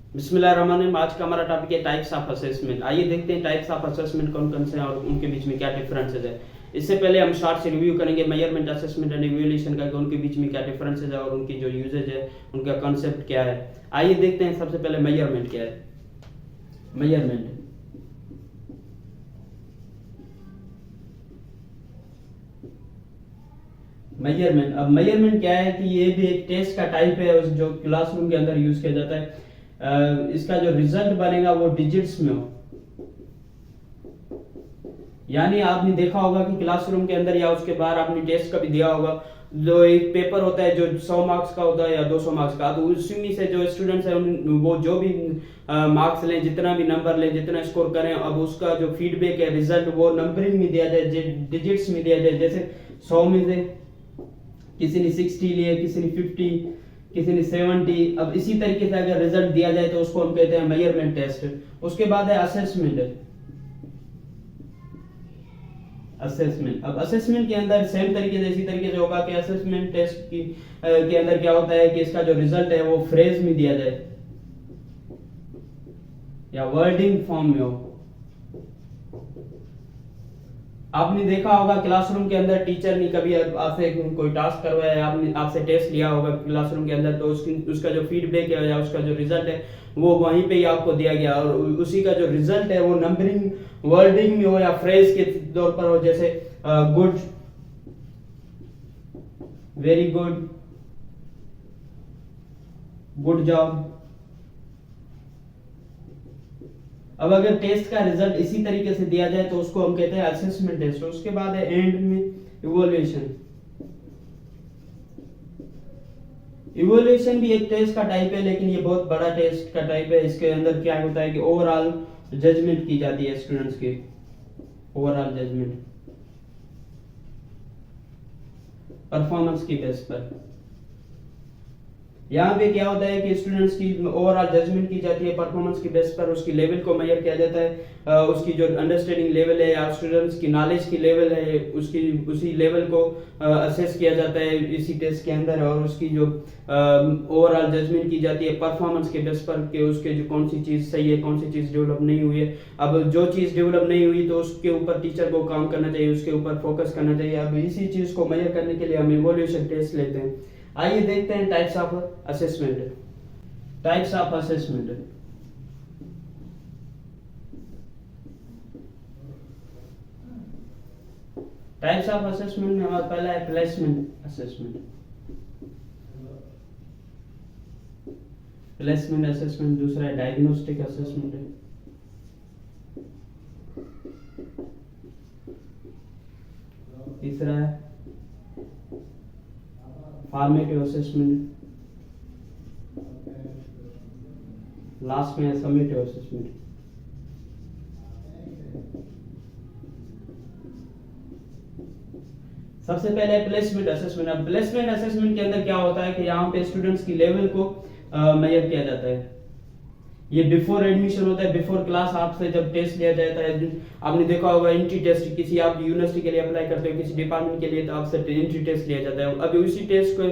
बिस्मिल्लाहिर्रहमानिर्रहीम। आज का हमारा टॉपिक है टाइप्स ऑफ असेसमेंट। आइए देखते हैं टाइप्स ऑफ असेसमेंट कौन कौन से हैं और उनके बीच में क्या डिफरेंसेस है। इससे पहले हम शॉर्ट से रिव्यू करेंगे मेजरमेंट, असेसमेंट एंड इवैल्यूएशन का, कि उनके बीच में क्या डिफरेंसेस है और उनकी जो यूजेज है, उनका कॉन्सेप्ट क्या है। आइए देखते हैं सबसे पहले मेजरमेंट क्या है। मेजरमेंट मेजरमेंट अब मेजरमेंट क्या है कि ये भी एक टेस्ट का टाइप है जो क्लासरूम के अंदर यूज किया जाता है। इसका जो रिजल्ट बनेगा वो डिजिट्स में हो, यानी आपने देखा होगा कि क्लासरूम के अंदर या उसके बाहर आपने टेस्ट कभी दिया होगा, जो एक पेपर होता है जो 100 मार्क्स का होता है या 200 मार्क्स का, तो उसी से जो स्टूडेंट्स है वो जो भी मार्क्स लें, जितना भी नंबर लें, जितना स्कोर करें, अब उसका जो फीडबैक है, रिजल्ट, वो नंबरिंग में दिया जाए, डिजिट्स में दिया जाए। जैसे 100 में से किसी ने 60 लिए, किसी ने 50, किसी ने 70। अब इसी तरीके से अगर रिजल्ट दिया जाए तो उसको हम कहते हैं मेजरमेंट टेस्ट। उसके बाद है असेसमेंट। अब असेसमेंट के अंदर सेम तरीके से, इसी तरीके से होगा कि असेसमेंट टेस्ट की के अंदर क्या होता है कि इसका जो रिजल्ट है वो फ्रेज में दिया जाए या वर्डिंग फॉर्म में हो। आपने देखा होगा क्लासरूम के अंदर टीचर ने कभी आपसे कोई टास्क करवाया, आपने आपसे टेस्ट लिया होगा क्लासरूम के अंदर, तो उसका जो फीडबैक है या उसका जो रिजल्ट है वो वहीं पे ही आपको दिया गया, और उसी का जो रिजल्ट है वो नंबरिंग, वर्डिंग में हो या फ्रेज के तौर पर हो। जैसे good, very good, good job. अब अगर टेस्ट का रिजल्ट इसी तरीके से दिया जाए तो उसको हम कहते हैं असेसमेंट टेस्ट। उसके बाद है एंड में इवोल्यूशन। इवोल्यूशन भी एक टेस्ट का टाइप है, लेकिन ये बहुत बड़ा टेस्ट का टाइप है। इसके अंदर क्या होता है कि ओवरऑल जजमेंट की जाती है स्टूडेंट्स की, ओवरऑल जजमेंट परफॉर्मेंस की बेस पर। यहाँ पे क्या होता है कि स्टूडेंट्स की ओवरऑल जजमेंट की जाती है परफॉर्मेंस की बेस पर। उसकी लेवल को मेजर किया जाता है, उसकी जो अंडरस्टैंडिंग लेवल है या स्टूडेंट्स की नॉलेज की लेवल है, उसकी उसी लेवल को असेस किया जाता है इसी टेस्ट के अंदर, और उसकी जो ओवरऑल जजमेंट की जाती है परफॉर्मेंस के बेस पर कि उसके जो कौन सी चीज़ सही है, कौन सी चीज़ डेवलप नहीं हुई है। अब जो चीज़ डेवलप नहीं हुई तो उसके ऊपर टीचर को काम करना चाहिए, उसके ऊपर फोकस करना चाहिए। अब इसी चीज़ को मेजर करने के लिए हम इवोल्यूशन टेस्ट लेते हैं। आइए देखते हैं types of assessment. Types of assessment types of assessment में हमारा पहला है प्लेसमेंट असेसमेंट। Placement assessment. दूसरा है डायग्नोस्टिक असेसमेंट है। तीसरा है फॉर्मेटिव असेसमेंट। लास्ट में है समेटिव असेसमेंट। सबसे पहले प्लेसमेंट असेसमेंट। अब प्लेसमेंट असेसमेंट के अंदर क्या होता है कि यहाँ पे स्टूडेंट्स की लेवल को मेजर किया जाता है। ये बिफोर एडमिशन होता है, बिफोर क्लास आपसे जब टेस्ट लिया जाता है। आपने देखा होगा एंट्री टेस्ट, किसी आप यूनिवर्सिटी के लिए अप्लाई करते हो, किसी डिपार्टमेंट के लिए, तो आपसे एंट्री टेस्ट लिया जाता है। अभी उसी टेस्ट को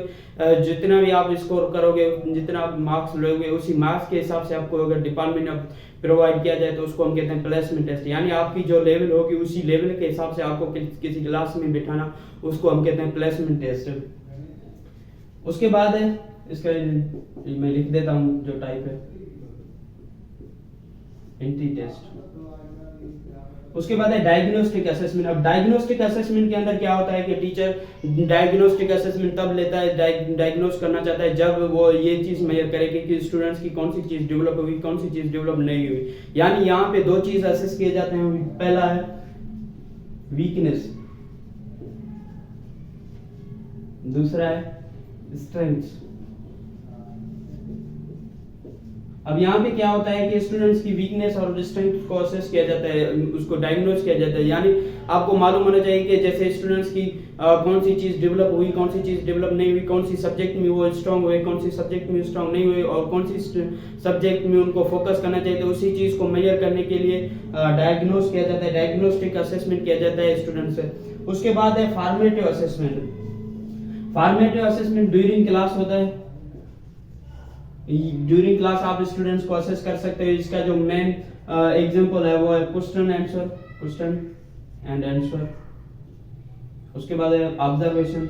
जितना भी आप स्कोर करोगे, जितना आप मार्क्स लोगे, उसी मार्क्स के हिसाब से आपको अगर डिपार्टमेंट प्रोवाइड किया जाए तो उसको हम कहते हैं प्लेसमेंट टेस्ट। यानी आपकी जो लेवल होगी उसी लेवल के हिसाब से आपको किसी क्लास में बिठाना, उसको हम कहते हैं प्लेसमेंट टेस्ट। उसके बाद है इसका, मैं लिख देता हूँ जो टाइप है, एंट्री टेस्ट। उसके बाद है डायग्नोस्टिक असेसमेंट। अब डायग्नोस्टिक असेसमेंट के अंदर क्या होता है कि टीचर डायग्नोस्टिक असेसमेंट तब लेता है, डायग्नोस करना चाहता है जब वो ये चीज मेजर करेगी कि स्टूडेंट्स की कौन सी चीज डेवलप हुई, कौन सी चीज डेवलप नहीं हुई। यानी यहाँ पे दो चीज असेस किए जाते हैं। पहला है वीकनेस, दूसरा है स्ट्रेंथ। अब यहाँ पे क्या होता है कि स्टूडेंट्स की वीकनेस और स्ट्रेंथ को असेस किया जाता है, उसको डायग्नोस किया जाता है। यानी आपको मालूम होना चाहिए कि जैसे स्टूडेंट्स की कौन सी चीज डेवलप हुई, कौन सी चीज डेवलप नहीं हुई, कौन सी सब्जेक्ट में वो स्ट्रांग हुए, कौन सी सब्जेक्ट में स्ट्रांग नहीं हुए, और कौन सी सब्जेक्ट में उनको फोकस करना चाहिए। तो उसी चीज को मेजर करने के लिए डायग्नोस किया जाता है, डायग्नोस्टिक असेसमेंट किया जाता है स्टूडेंट से। उसके बाद है formative assessment. Formative assessment during class होता है। ड्यूरिंग क्लास आप स्टूडेंट्स को असेस कर सकते हो। इसका जो मेन एग्जांपल है वो है क्वेश्चन एंड आंसर। उसके बाद है ऑब्जर्वेशन।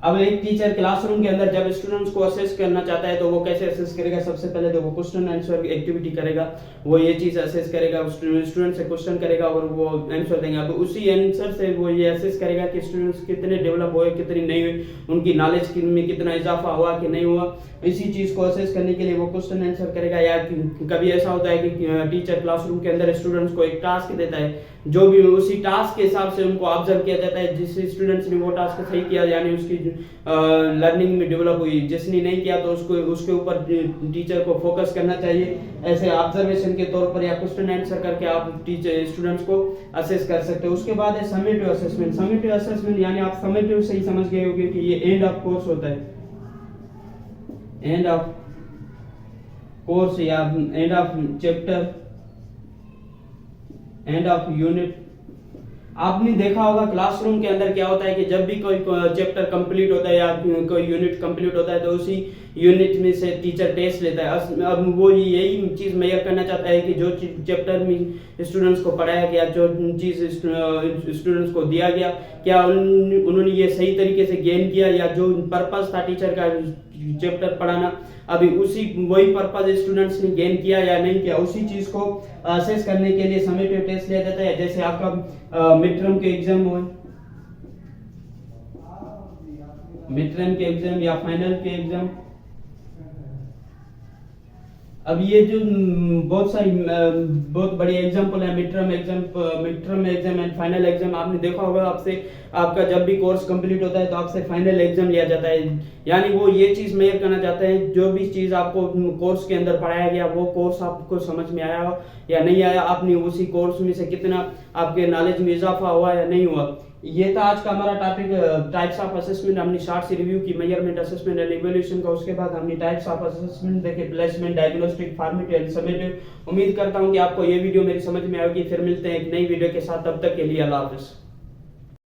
अब एक टीचर क्लासरूम के अंदर जब स्टूडेंट्स को असेस करना चाहता है तो वो कैसे असेस करेगा? सबसे पहले तो वो क्वेश्चन आंसर एक्टिविटी करेगा, वो ये चीज असेस करेगा, स्टूडेंट से क्वेश्चन करेगा और वो आंसर देंगे। तो उसी आंसर से वो ये असेस करेगा कि स्टूडेंट्स कितने डेवलप हुए, कितनी नहीं हुई, उनकी नॉलेज में कितना इजाफा हुआ कि नहीं हुआ। इसी चीज को असेस करने के लिए वो क्वेश्चन आंसर करेगा। या कभी ऐसा होता है कि टीचर क्लासरूम के अंदर स्टूडेंट्स को एक टास्क देता है, जो भी उसी टास्क के हिसाब से उनको ऑब्जर्व किया जाता है। जिस स्टूडेंट्स ने वो टास्क सही किया यानी उसकी लर्निंग में डेवलप हुई, जिसने नहीं किया तो उसके ऊपर टीचर को फोकस करना चाहिए। ऐसे ऑब्जर्वेशन के तौर पर या क्वेश्चन आंसर करके आप टीचर स्टूडेंट्स को असेस कर सकते हो। उसके बाद है समेटिव असेसमेंट। समेटिव असेसमेंट यानी आप समेटिव से ही समझ गए होंगे कि ये एंड ऑफ कोर्स होता है, एंड ऑफ कोर्स या end of chapter, end of unit. आपने देखा होगा क्लासरूम के अंदर क्या होता है कि जब भी कोई चैप्टर कंप्लीट होता है या कोई यूनिट कंप्लीट होता है तो उसी यूनिट में से टीचर टेस्ट लेता है। अब वो यही चीज मेजर करना चाहता है कि जो चैप्टर में स्टूडेंट्स को पढ़ाया गया, जो चीज स्टूडेंट्स को दिया गया, क्या उन्होंने ये सही तरीके से गेन किया, या जो पर्पस था टीचर का चैप्टर पढ़ाना अभी वही पर्पस स्टूडेंट्स ने गेन किया या नहीं किया। उसी चीज को असेस करने के लिए समेटिव टेस्ट लिया जाता है। जैसे आपका मिड टर्म के एग्जाम हुए, मिड टर्म के एग्जाम या फाइनल के एग्जाम। अब ये जो बहुत बड़ी एग्जांपल है mid term exam and final exam. आपने देखा होगा आपसे आपका जब भी कोर्स कंप्लीट होता है तो आपसे फाइनल एग्जाम लिया जाता है। यानी वो ये चीज मेजर करना चाहते हैं जो भी चीज आपको कोर्स के अंदर पढ़ाया गया वो कोर्स आपको समझ में आया हो या नहीं आया, आपने उसी कोर्स में से कितना आपके नॉलेज में इजाफा हुआ या नहीं हुआ। ये था आज का हमारा टॉपिक, टाइप्स ऑफ असेसमेंट। हमने शॉर्ट सी रिव्यू की मेजरमेंट, असेसमेंट एंड इवैल्यूएशन का। उसके बाद हमने टाइप्स ऑफ असेसमेंट देखे, placement, diagnostic, formative and summative. उम्मीद करता हूं कि आपको ये वीडियो मेरी समझ में आएगी। फिर मिलते हैं एक नई वीडियो के साथ, तब तक के लिए अल्लाह हाफिज।